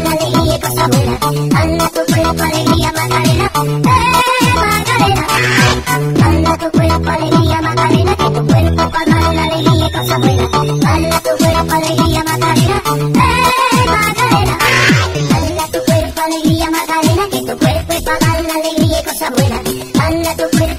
la alegría y cosas buenas. Dala tu cuerpo alegría Macarena, Macarena. Dala tu cuerpo alegría Macarena, que tu cuerpo para dar la alegría y cosas buenas. Dala tu cuerpo alegría Macarena, Macarena. Dala tu cuerpo alegría Macarena, que tu cuerpo es para dar la alegría y cosas buenas. Dala tu cuerpo